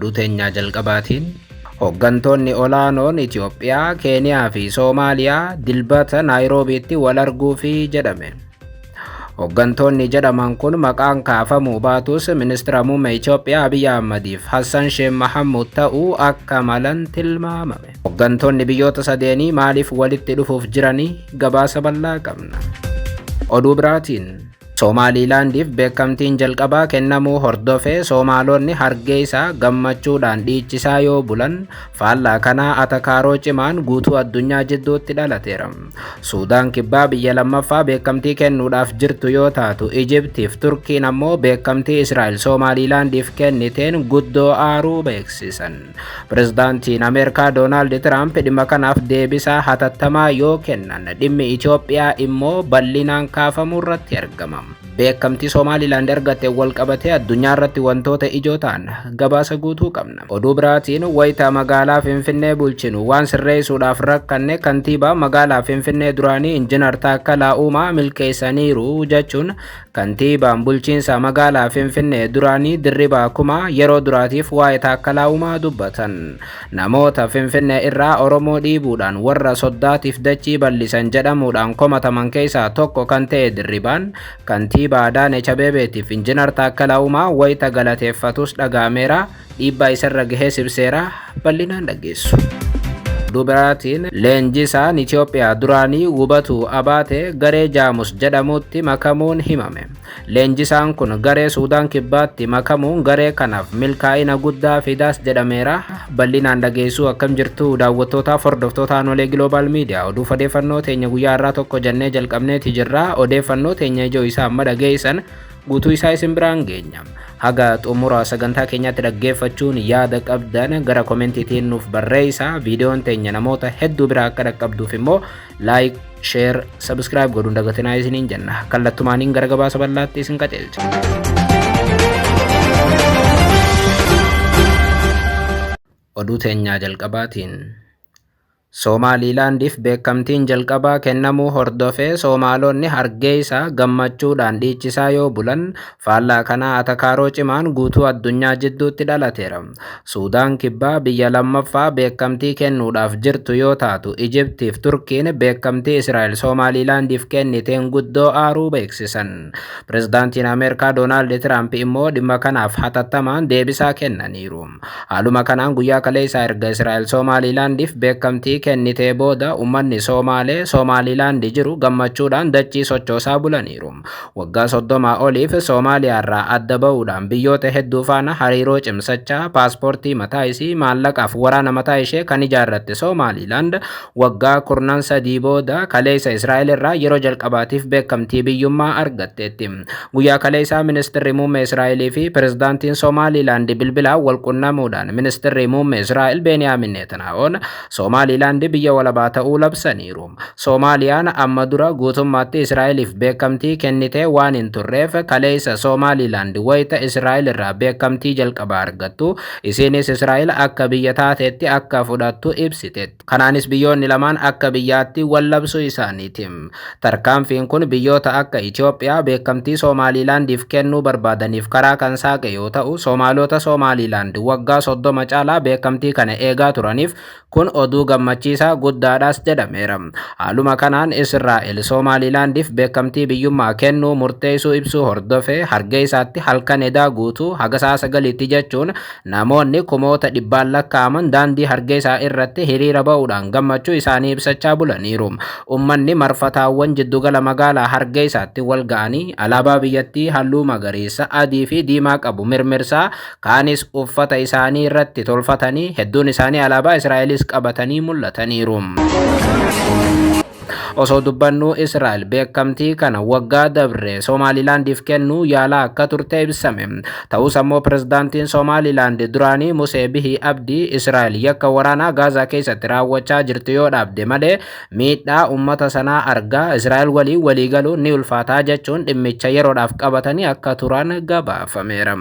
oduu teenyaa jalqabaatiin hooggantoonni olaanoon Itoophiyaa, Keeniyaa fi Soomaaliyaa dilbata Naayiroobiitti wal arguuf jedhame. Hooggantoonni jedhaman kun maqaan kaafamuu baatus ministeera muummee Itoophiyaa Abiy Ahmadiif Hassan Sheikh Mahamud ta'uu akka malan tilmaamame. Hooggantoonni biyyoota sadeenii maaliif walitti dhufuuf jiranii gabaasa bal'aa qabna. Oduu biraatiin Somaalilaandiif beekamtiin jalqabaa kennamuu hordofee Soomaalonni hargeysaa gammachuudhaan dhiichisaa yoo bulan faallaa kanaa atakaaroo cimaan guutuu addunyaa jidduutti dhalateera. Suudaan kibbaa biyya lammaffaa beekamtii kennuudhaaf jirtu yoo taatu Ijiptiif Turkiin ammoo beekamtii Israa'el Somaalilaandiif kenniteen guddoo aaruu beeksisan. Pirezidaantiin Ameerikaa Doonaald Tiraamp dhimma kanaaf deebisaa hatattamaa yoo kennan dhimmi Itoophiyaa immoo bal'inaan kaafamuu irratti argama. Beekamtii Somaalilaand argatte wal qabatee addunyaa irratti wantoota ijoo ta'an gabaasa guutuu qabna. Oduu biraatiin wayita magaalaa Finfinnee bulchinu waan sirreessuudhaaf rakkanne kantiibaa magaalaa Finfinnee duraanii Injiinar Taakkalaa Uumaa milkeessaniiru jechuun kantiibaan bulchiinsa magaalaa Finfinnee duraanii Dirribaa Kumaa yeroo duraatiif waa'ee Taakkalaa Uumaa dubbatan. Namoota Finfinnee irraa Oromoo dhiibuudhaan warra soddaatiif dachii bal'isan jedhamuudhaan komataman keessaa tokko kan ta'e Dirribaan kantiibaa Adaanech Abeebeetiif Injiinar Taakkalaa Uumaa wayita galateeffatus dhagaameera, dhiibbaa isarra gahee ibseera, bal'inaan dhageessu. Dubaraatiin leenjisaan Itoophiyaa duraanii Wubatu Abaatee garee Jaamus jedhamutti makamuun himame. Leenjisaan kun garee Suudaan kibbaatti makamuun garee kanaaf milkaa'ina guddaa fidaas jedhameera, bal'inaan dhageessuu akkam jirtu daawwattootaaf hordoftoota Anolee Global Media. Oduu odeeffannoo teenya guyyaa irraa tokko jennee jalqabneeti jirra. Odeeffannoo teenya ijoo isaa amma dhageessan guutuu isaa isin biraan geenya. Haga xumura sagantaa keenyaatti dhaggeeffachuun yaada qabdan gara koomentiitiin nuuf barreessaa. Viidiyoon teenya namoota hedduu biraa akka dhaqqabduuf immoo like, share, subscribe godhuun dagatinaa isiniin jenna. Kallattumaaniin gara gabaasa bal'aatti isin qajeelcha. Oduu teenyaa jalqabaatiin Somaalilaandiif beekamtiin jalqabaa kennamuu hordofee Soomaalonni hargeysaa gammachuudhaan dhiichisaa yoo bulan faallaa kanaa atakaaroo cimaan guutuu addunyaa jidduutti dhalateera. Suudaan kibbaa biyya lammaffaa beekamtii kennuudhaaf jirtu yoo taatu Ijiptiif Turkiin beekamtii Israa'el Somaalilaandiif kenniteen guddoo aaruu beeksisan. Pirezidaantiin Ameerikaa Doonaald Tiraamp immoo dhimma kanaaf hatattamaan deebisaa kennaniiru. Haaluma kanaan guyyaa kaleessaa erga Israa'el Somaalilaandiif beekamtii kennitee booda ummanni Somaalee Somaalilaandi jiru gammachuudhaan dachii sochoosaa bulaniiru. Waggaa 30 oliif Soomaaliyaa irraa adda ba'uudhaan biyyoota hedduu faana hariiroo cimsachaa paaspoortii mataa isii maallaqaaf waraana mataa ishee kan ijaarratte Somaalilaand waggaa 13 booda kaleessa Israa'el irraa yeroo jalqabaatiif beekamtii biyyummaa argatteetti. Guyyaa kaleessaa ministeerri muummee Israa'elii fi pirezidaantiin Somaalilaand bilbilaan wal qunnamuudhaan ministeerri muummee Israa'el Beniyaamin Netanyahuun Somaalilaand biyya walabaa ta'uu labsaniiru. Soomaaliyaan amma dura guutummaatti Israa'eliif beekamtii kennitee waan hin turreef kaleessa Somaalilaand wayita Israa'el irraa beekamtii jalqabaa argattu isinis Israa'el akka biyya taateetti akka fudhattu ibsiteetti. Kanaanis biyyoonni lamaan akka biyyaatti wal labsuu isaaniiti. Tarkaanfiin kun biyyoota akka Itoophiyaa beekamtii Somaalilaandiif kennuu barbaadaniif karaa kan saaqe yoo ta'u, Soomaalota Somaalilaand waggaa 30 caalaa beekamtii kana eegaa turaniif kun oduu gammachiisaa guddaadhaas jedhameera. Haaluma kanaan Israa'el Somaalilaandiif beekamtii biyyummaa kennuu murteessuu ibsuu hordofee hargeysaatti halkan edaa guutuu haga sa'a 9tti jechuun namoonni kumoota dhibbaan lakkaa'aman daandii hargeysaa irratti hiriira ba'uudhaan gammachuu isaanii ibsachaa bulaniiru. Ummanni marfataawwan jiddugala magaalaa hargeysaatti wal ga'anii alaabaa biyyattii halluu magariisa, adii fi diimaa qabu mirmirsaa kaanis uffata isaanii irratti tolfatanii hedduun isaanii alaabaa Israa'elis qabatanii mul'ataniiru. Osoo dubbannu Israa'el beekamtii kana waggaa dabre Somaalilaandiif kennuu yaalaa akka turte ibsame. Ta'us ammoo pirezidaantiin Somaalilaand duraanii Musee Bihi Abdii Israa'el yakka waraanaa Gaazaa keessatti raawwachaa jirtu yoo dhaabde malee miidhaa uummata sanaa argaa Israa'el walii galuun ni ulfaataa jechuun dhimmicha yeroodhaaf qabatanii akka turan gabaafameera.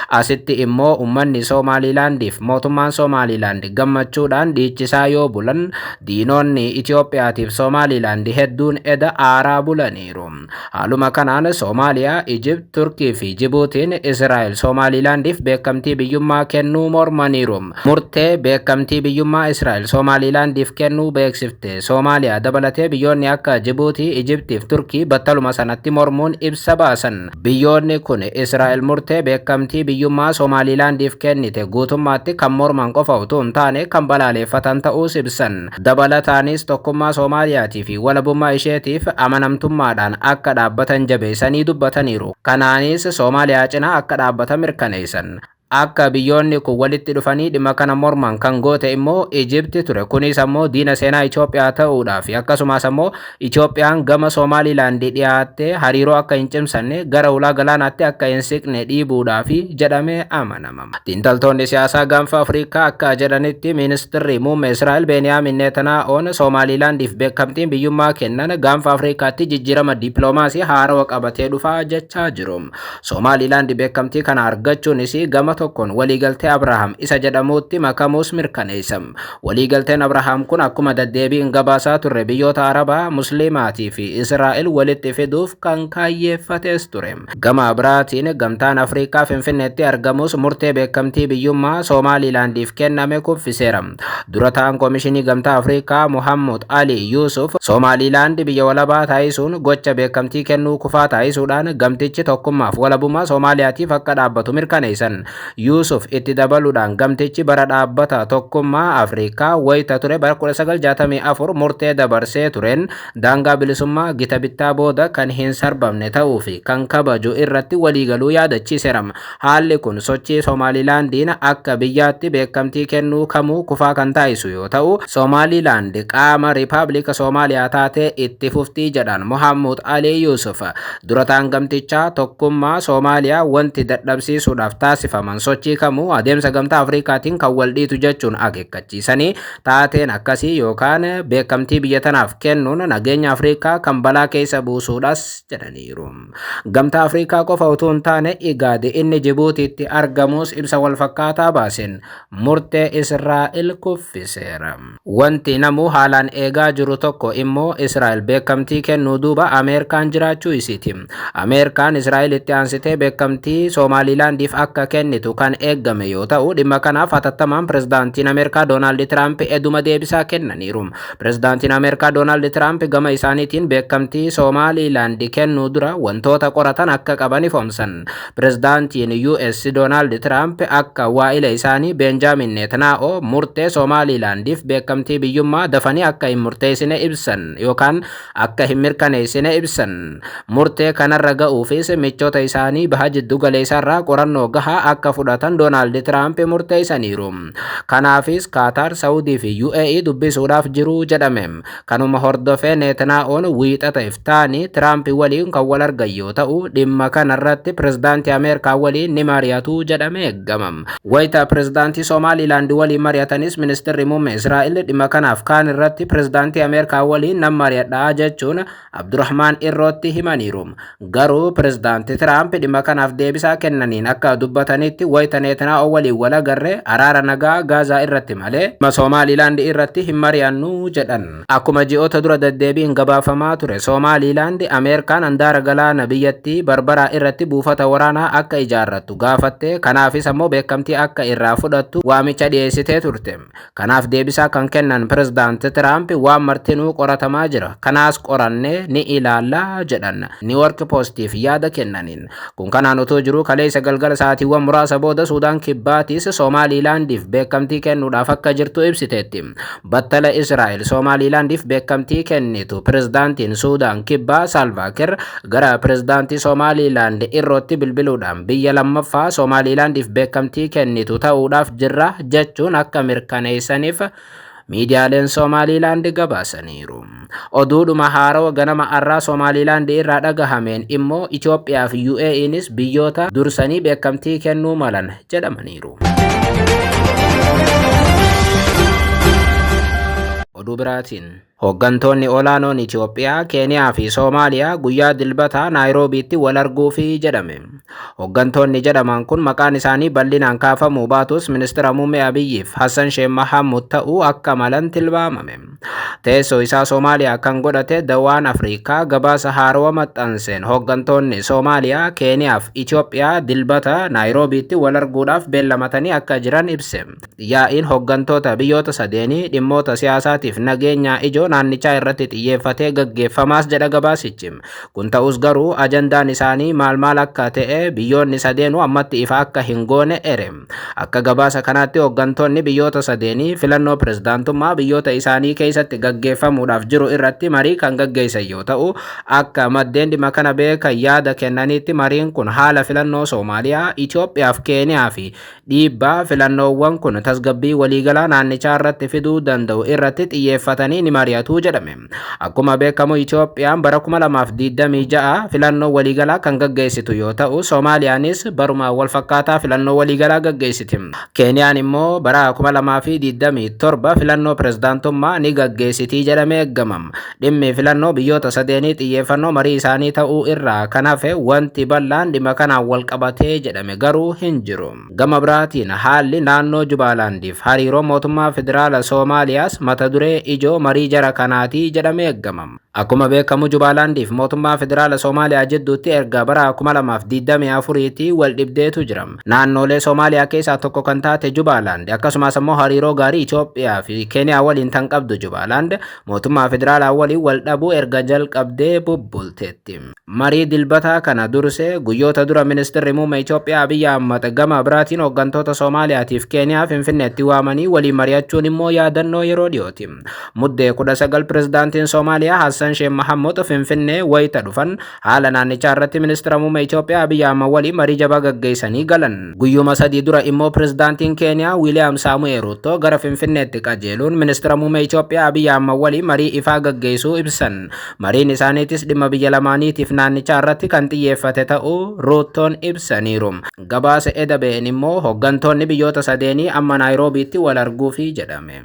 Asitti immoo uummanni Somaalilaandiif mootummaan Somaalilaand gammachuudhaan dhiichisaa yoo bulan diinonni Itoophiyaatiif Somaalilaand hedduun eda aaraa bulaniiru. Haaluma kanaan Soomaaliyaa, Egypt, Turkii fi Jibuutiin Israa'el Somaalilaandiif beekamtii biyyummaa kennuu mormaniiru. Murtee beekamtii biyyummaa Israa'el Somaalilaandiif kennuu beeksifte Soomaaliyaa dabalatee biyyoonni akka Jibuutii, Egyptii fi Turkii battaluma sanatti mormuun ibsa baasan. Biyyoonni kun Israa'el murtee beekamtii biyyummaa Somaalilaandiif kennite guutummaatti kan morman qofa utuu hin taane kan balaaleffatan ta'uus ibsan. Dabalataanis tokkummaa Soomaaliyaatii fi walabummaa isheetiif amanamtummaadhaan akka dhaabbatan jabeessanii dubbataniiru. Kanaanis Soomaaliyaa cinaa akka dhaabbatan mirkaneessan. Akka biyyoonni kun walitti dhufanii dhimma kana morman kan goote immoo Egypt ture. Kunis ammoo diina seenaa Itoophiyaa ta'uudhaaf akkasumas ammoo Itoophiyaan gama Somaalilaand dhiyaattee hariiroo akka hin cimsanne gara ulaa galaanaatti akka hin siqne dhiibuudhaaf jedhamee amanama. Xiinxaltoonni siyaasaa gaanfa Afrikaa akka jedhanitti ministeerri muummee Israa'el Beniyaamin Netanyaa'oon Somaalilaandiif beekamtiin biyyummaa kennan gaanfa Afrikaatti jijjiirama dippiloomaasii haarawaa qabatee dhufaa jechaa jiru. Somaalilaand beekamtii kana argachuunis gama tokkoon waliigaltee Abrahaam isa jedhamuutti makamuus mirkaneessam. Waliigalteen Abrahaam kun akkuma deddeebiin gabaasaa turre biyyoota Arabaa, Musliimaatii fi Israa'el walitti fiduuf kan kaayyeeffates ture. Gama biraatiin gamtaan Afrikaa Finfinneetti argamus murtee beekamtii biyyummaa Somaalilaandiif kenname kuffiseera. Dura ta'aan Koomishinii Gamtaa Afrikaa Muhammad Ali Yusuf Somaalilaand biyya walabaa taasisuun gocha beekamtii kennuu kufaa taasisuudhaan gamtichi tokkummaaf walabummaa Soomaaliyaatiif akka dhaabbatu mirkaneessan. Yusuf itti dabaluudhaan gamtichi bara dhaabbata tokkummaa Afrikaa wayita ture bara 1964 murtee dabarsee tureen daangaa bilisummaa gita bittaa booda kan hin sarbamne ta'uu fi kan kabaju irratti waliigaluu yaadachiiseera. Haalli kun sochii Somaalilaandiin akka biyyaatti beekamtii kennuu kamuu kufaa kan taasisu yoo ta'u, Somaalilaand qaama Riippaabilika Soomaaliyaa taatee itti fuftii jedhan Muhammad Ali Yusuf. Dura ta'aan gamtichaa tokkummaa Soomaaliyaa wanti dadhabsiisuudhaaf taasifaman sochii kamuu adeemsa gamtaa Afrikaatiin kan wal dhiitu jechuun akeekkachiisanii taateen akkasii yookaan beekamtii biyya tanaaf kennuun nageenya Afrikaa kan balaa keessa buusuudhas jedhaniiru. Gamtaa Afrikaa qofa utuu hin taane IGAD inni Jibuutiitti argamus ibsa wal fakkaataa baaseen murtee Israa'el kuffiseera. Wanti namuu haalaan eegaa jiru tokko immoo Israa'el beekamtii kennuu duuba Ameerikaan jiraachuu isiiti. Ameerikaan Israa'elitti aansitee beekamtii Somaalilaandiif akka kennitu kan eeggame yoo ta'u, dhimma kanaaf hatattamaan pirezidaantiin Ameerikaa Doonaald Tiraamp eduma deebisaa kennaniiru. Pirezidaantiin Ameerikaa Doonaald Tiraamp gama isaaniitiin beekamtii Somaalilaand kennuu dura wantoota qoratan akka qaban ifoomsan. Pirezidaantiin US Doonaald Tiraamp akka waa'ila isaanii Benjaamin Netanyaa'oo murtee Somaalilaandiif beekamtii biyyummaa dafanii akka hin murteessine ibsan yookaan akka hin mirkaneessine ibsan. Murtee kanarra ga'uufis michoota isaanii baha jiddu galeessarraa qorannoo gahaa akka fudhatan Doonaald Tiraamp murteessaniiru. Kanaafis Qatar, Saudii fi UAE dubbisuudhaaf jiru jedhame. Kanuma hordofee Netanyaa'oon wiixata iftaanii Tiraamp waliin kan wal argan yoo ta'u, dhimma kanarratti pirezidaantii Ameerikaa waliin ni mari'atu jedhame eeggama. Wayita pirezidaantii Somaalilaand waliin mari'atanis ministeerri muummee Israa'el dhimma kanaaf kaan irratti pirezidaantii Ameerikaa waliin nan mari'adhaa jechuun Abdurrahmaan Irrootti himaniiru. Garuu pirezidaantii Tiraamp dhimma kanaaf deebisaa kennaniin akka dubbatanitti wayita Netanyaa'oo waliin wal agarre araara nagaa Gaazaa irratti malee Somaalilaand irratti hin mari'annu jedhan. Akkuma ji'oota dura deddeebiin gabaafamaa ture Somaalilaand Ameerikaan handaara galaana biyyattii Barbaraa irratti buufata waraanaa akka ijaarrattu gaafatte. Kanaafis ammoo beekamtii akka irraa fudhattu waamicha dhiyeessitee turte. Kanaaf deebisaa kan kennan pirezidaantii Tiraamp waan martinuu qoratamaa jira. Kanaas qorannee ni ilaallaa jedhan. New York Postiif yaada kennaniin. Kun kanaan utuu jiru kaleessa galgala sa'aatiiwwan muraasa booda Suudaan Kibbaatis Somaalilaandiif beekamtii kennuudhaaf akka jirtu ibsiteetti. Battala Israa'el Somaalilaandiif beekamtii kennitu pirezidaantiin Suudaan Kibbaa Salva Kiir gara pirezidaantii Somaalilaand Irrootti bilbiluudhaan biyya lammaffaa Somaalilaandiif beekamtii kennitu ta'uudhaaf jirra jechuun akka mirkaneessaniif miidiyaaleen Somaalilaand gabaasaniiru. Oduudhuma haarawaa ganama har'aa Somaalilaand irraa dhagahameen immoo Itoophiyaa fi UAEnis biyyoota dursanii beekamtii kennuu malan jedhamaniiru. Oduu biraatiin Hooggantoonni olaanoon Itoophiyaa, Keeniyaa fi Soomaaliyaa guyyaa dilbataa Naayiroobiitti wal arguufi jedhame. Hooggantoonni jedhaman kun maqaan isaanii bal'inaan kaafamuu baatus ministeera muummee Abiyyiif Hassan Sheikh Mahamud ta'uu akka malan tilmaamame. Teessoo isaa Soomaaliyaa kan godhate Dawaan Afrikaa gabaasa haarawaa maxxanseen hooggantoonni Soomaaliyaa, Keeniyaa fi Itoophiyaa dilbata Naayiroobiitti wal arguudhaaf beellamatanii akka jiran ibse. Yaa'iin hooggantoota biyyoota sadeenii dhimmoota siyaasaatiif nageenya ijoo naannichaa irratti xiyyeeffatee gaggeeffamaas jedha gabaasichi. Kun ta'us garuu ajandaan isaanii maal akka ta'e biyyoonni sadeenuu ammatti ifa akka hin goone ere. Akka gabaasa kanaatti hooggantoonni biyyoota sadeenii filannoo pirezidaantummaa biyyoota isaanii keessatti gaggeeffamuudhaaf jiru irratti marii kan gaggeessan yoo ta'u, akka maddeen dhimma kana beekan yaada kennanitti mariin kun haala filannoo Soomaaliyaa, Itoophiyaa fi Keeniyaa fi dhiibbaa filannoowwan kun tasgabbii waliigalaa naannichaa irratti fiduu danda'u irratti xiyyeeffatanii ni mari'atu jedhame. Akkuma beekamu Itoophiyaan bara 2026 filannoo waliigalaa kan gaggeessitu yoo ta'u, Soomaaliyaanis baruma walfakkaataa filannoo waliigalaa gaggeessiti. Keeniyaan immoo bara 2027 filannoo pirezidaantummaa ni gaggeessiti jedhamee eegamama. Dhimmi filannoo biyyoota sadeenii xiyyeeffannoo marii isaanii ta'uu irraa kan hafe wanti bal'aan dhimma kanaan wal qabatee jedhame garuu hin jiru. Gama biraatiin haalli naannoo Jubaalaandiif hariiroo mootummaa federaala Soomaaliyaas mata duree ijoo marii jara kanaati jedhamee eegamama. Akkuma beekamu Jubaalaandiif mootummaa federaala Soomaaliyaa jidduutti erga bara 2024tti wal dhibdeetu jira. Naannolee Soomaaliyaa keessaa tokko kan taate Jubaalaand akkasumas immoo hariiroo gaarii Itoophiyaa fi Keeniyaa waliin tan qabdu Jubaalaand mootummaa federaalaa waliin wal dhabuu erga jalqabdee bubbulteetti. Marii dilbataa kana dursee guyyoota dura ministeerri muummee Itoophiyaa Abiyyi Ahmad gama biraatiin hooggantoota Soomaaliyaatiif Keeniyaa Finfinneetti waamanii waliin mari'achuun immoo yaadannoo yeroo dhiyooti. Muddee 19 pirezidaantiin Soomaaliyaa Hassan Sheikh Mahamud Finfinnee wayita dhufan haala naannichaa irratti ministeera muummee Itoophiyaa Abiyyi Ahmad waliin marii jabaa gaggeessanii galan. Guyyuma sadii dura immoo pirezidaantiin Keeniyaa Wiiliyaam Saamu'eel Ruuttoo gara Finfinneetti qajeeluun ministeera muummee Itoophiyaa Abiyyi Ahmad waliin marii ifaa gaggeessuu ibsan. Mariin isaaniitis dhimma biyya lamaaniitiif naannichaa irratti kan xiyyeeffate ta'uu Ruuttoon ibsaniiru. Gabaasa edabeen immoo hooggantoonni biyyoota sadeenii amma Naayiroobiitti wal arguufi jedhame.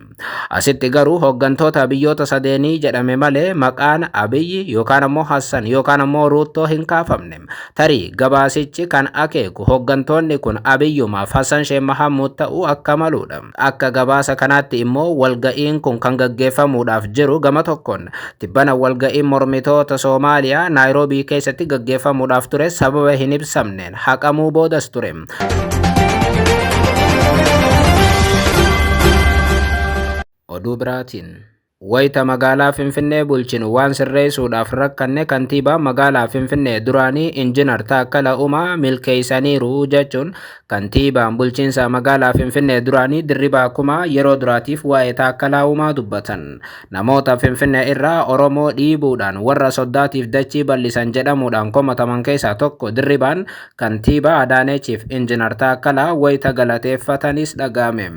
Asitti garuu hooggantoota biyyoota sadeenii jedhame malee maqaan Abiyyi yookaan ammoo Hassan yookaan ammoo Ruuttoo hin kaafamne. Tarii gabaasichi kan akeeku hooggantoonni kun Abiyyumaaf Hassan Sheikh Mahamud ta'uu akka maluudha. Akka gabaasa kanaatti immoo walga'iin kun kan gaggeeffamuudhaaf jiru gama tokkoon tibbana walga'iin mormitoota Soomaaliyaa Naayiroobii keessatti gaggeeffamuudhaaf ture sababa hin ibsamneen haqamuu boodas ture. Oduu biraatiin wayita magaalaa Finfinnee bulchinu waan sirreessuudhaaf rakkanne kantiibaa magaalaa Finfinnee duraanii Injiinar Taakkala Uumaa milkeessaniiru jechuun kantiibaan bulchiinsa magaalaa Finfinnee duraanii Dirribaa Kumaa yeroo duraatiif waa'ee Taakkala Uumaa dubbatan. Namoota Finfinnee irraa Oromoo dhiibuudhaan warra soddaatiif dachii bal'isan jedhamuudhaan komataman keessaa tokko Dirribaan kantiibaa Adaanechiif Injiinar Taakkala wayita galateeffatanis dhaga'ame.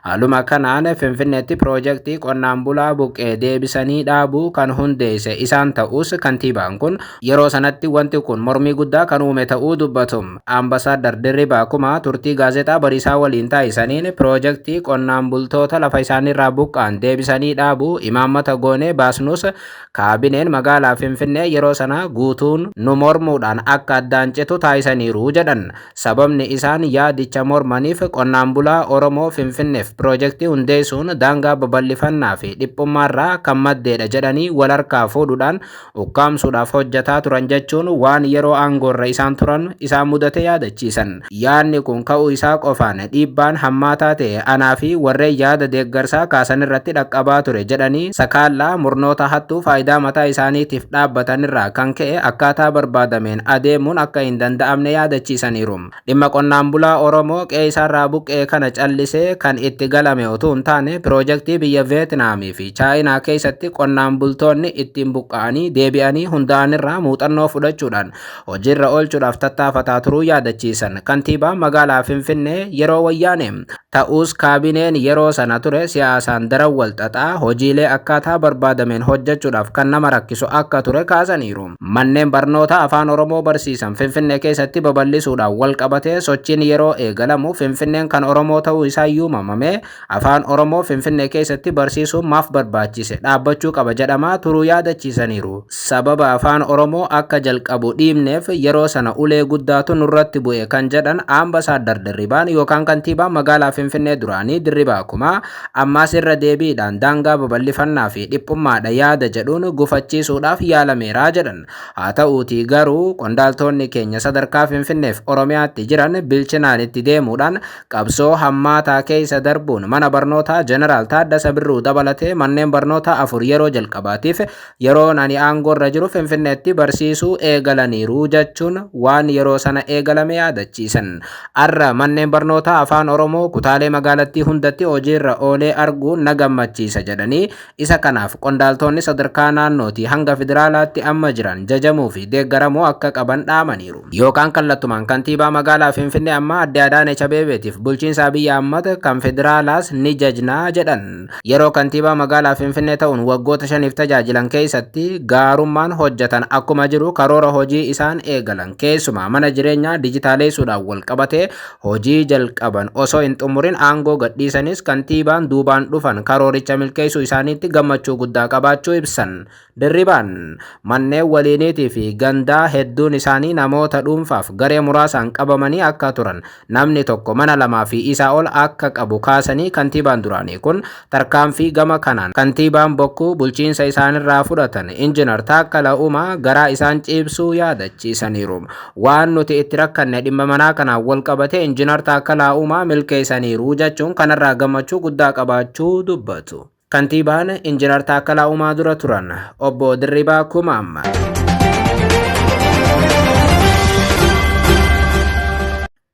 Haaluma kanaan Finfinneetti piroojeektii qonnaan bulaa buqqee deebisanii dhaabuu kan hundeesse isaan ta'us kantiibaan kun yeroo sanatti wanti kun mormii guddaa kan uume ta'uu dubbatu. Ambasaaddar Dirribaa Kumaa turtii gaazexaa Bariisaa waliin taasisaniin piroojeektii qonnaan bultoota lafa isaaniirraa buqqaan deebisanii dhaabuu imaammata goonee baasnus kaabineen magaalaa Finfinnee yeroo sana guutuun nu mormuudhaan akka addaan citu taasisaniiru jedhan. Sababni isaan yaadicha mormaniif qonnaan bulaa Oromoo Finfinneef piroojeektii hundeessuun daangaa babal'ifannaa fi dhiphummaarraa kan maddeedha jedhanii wal harkaa fuudhuudhaan ukkaamsuudhaaf hojjetaa turan jechuun waan yeroo aangoorra isaan turan isaan mudate yaadachiisan. Yaadni kun ka'uu isaa qofaan dhiibbaan hammaataa ta'e anaa fi warreen yaada deeggarsaa kaasan irratti dhaqqabaa ture jedhanii sakaallaa murnoota hattuu faayidaa mataa isaaniitiif dhaabbatanirraa kan ka'e akkaataa barbaadameen adeemuun akka hin danda'amne yaadachiisaniiru. Dhimma qonnaan bulaa Oromoo qe'ee isaarraa buqqee kana callisee kan itti galame otoo hin taane piroojeektii biyya Veetnaamii fi Chaayinaa keessatti qonnaan bultoonni ittiin buqqa'anii deebi'anii hundaa'anirraa muuxannoo fudhachuudhaan hojiirra oolchuudhaaf tattaafataa turuu yaadachiisan. Kantiibaan magaalaa Finfinnee yeroo wayyaane ta'us kaabineen yeroo sana ture siyaasaan daran wal xaxaa hojiilee akkaataa barbaadameen hojjechuudhaaf kan nama rakkisu akka ture kaasaniiru. Manneen barnoota afaan Oromoo barsiisan Finfinnee keessatti babal'isuudhaan wal qabatee sochiin yeroo eegalamu Finfinneen kan Oromoo ta'uu isaa iyyuu mamamee afaan Oromoo Finfinnee keessatti barsiisuun maaf barbaada barbaachise dhaabbachuu qaba jedhamaa turuu yaadachiisaniiru. Sababa afaan Oromoo akka jalqabu dhiibneef yeroo sana ulee guddaatu nurratti bu'e kan jedhan Ambasaaddar Dirribaan yookaan kantiibaan magaalaa Finfinnee duraanii Dirribaa Kumaa ammaas irra deebiidhaan daangaa babal'ifannaa fi dhiphummaadha yaada jedhuun gufachiisuudhaaf yaalameera jedhan. Haa ta'uutii garuu qondaaltonni keenya sadarkaa Finfinneef Oromiyaatti jiran bilchinaan itti deemuudhaan qabsoo hammaataa keessa darbuun mana barnootaa Jeneraal Taaddasa Birruu dabalatee manneen barnootaa 4 yeroo jalqabaatiif yeroon ani aangoorra jiru Finfinneetti barsiisuu eegalaniiru jechuun waan yeroo sana eegalame yaadachiisan. Har'a manneen barnootaa afaan Oromoo kutaalee magaalattii hundatti hojiirra oolee arguun na gammachiisa jedhanii isa kanaaf qondaaltonni sadarkaa naannootii hanga federaalaatti amma jiran jajamuu fi deeggaramuu akka qaban dhaamaniiru. Yookaan kallattumaan kantiibaa magaalaa Finfinnee amma Aadde Adaanech Abeebeetiif bulchiinsa Abiyyi Ahmad kan federaalaas ni jajnaa jedhan. Yeroo kantiibaa magaalaa Finfinnee ta'uun waggoota 5 tajaajilan keessatti gaarummaan hojjetan akkuma jiru karoora hojii isaan eegalan keessumaa mana jireenyaa dijitaaleessuudhaan wal qabatee hojii jalqaban osoo hin xumurin aangoo gadhiisanis kantiibaan duubaan dhufan karooricha milkeessuu isaaniitti gammachuu guddaa qabaachuu ibsan. Dirribaan manneen waliiniitii fi gandaa hedduun isaanii namoota dhuunfaaf garee muraasaan qabamanii akka turan namni tokko mana 2 fi isaa ol akka qabu kaasanii kantiibaan duraanii kun tarkaanfii gama kanaan kantiibaan bokkuu bulchiinsa isaanirraa fudhatan Injiinar Taakkala Uumaa garaa isaan ciibsuu yaadachiisaniiru. Waan nuti itti rakkanne dhimma manaa kanaan wal qabate Injiinar Taakkala Uumaa milkeessaniiru jechuun kanarraa gammachuu guddaa qabaachuu dubbatu. Kantiibaan Injiinar Taakkala Uumaa dura turan obbo Dirribaa Kumaa.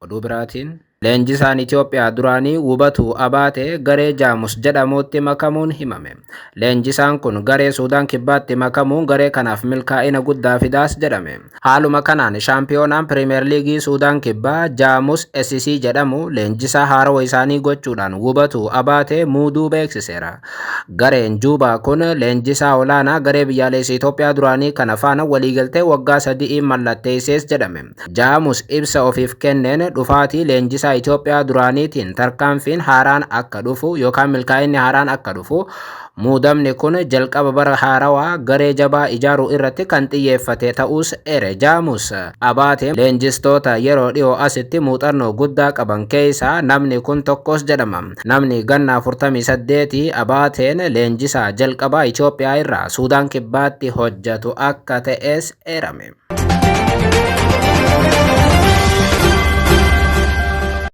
Oduu biraatiin leenjisaan Itoophiyaa duraanii Wubatu Abaatee garee Jaamus jedhamuutti makamuun himame. Leenjisaan kun garee Suudaan Kibbaatti makamuun garee kanaaf milkaa'ina guddaa fidaas jedhame. Haaluma kanaan shaampiyoonaan Pirimeer Liigii Suudaan Kibbaa Jaamus SC jedhamu leenjisaa haarawaa isaanii gochuudhaan Wubatu Abaatee muuduu beeksiseera. Gareen Juubaa kun leenjisaa olaanaa garee biyyaalessaa Itoophiyaa duraanii kana faana waliigaltee waggaa 3 mallatteessees jedhame. Jaamus ibsa ofiif kenneen dhufaatii leenjisaa Itoophiyaa duraaniitiin tarkaanfiin haaraan akka dhufu yookaan milkaa'inni haaraan akka dhufu muudamni kun jalqaba bara haarawaa garee jabaa ijaaruu irratti kan xiyyeeffate ta'us eere. Jaamus Abaatee leenjistoota yeroo dhiyoo asitti muuxannoo guddaa qaban keessaa namni kun tokkos jedhama. Namni ganna 48 Abaateen leenjisaa jalqabaa Itoophiyaa irraa Suudaan Kibbaatti hojjetu akka ta'es eerame.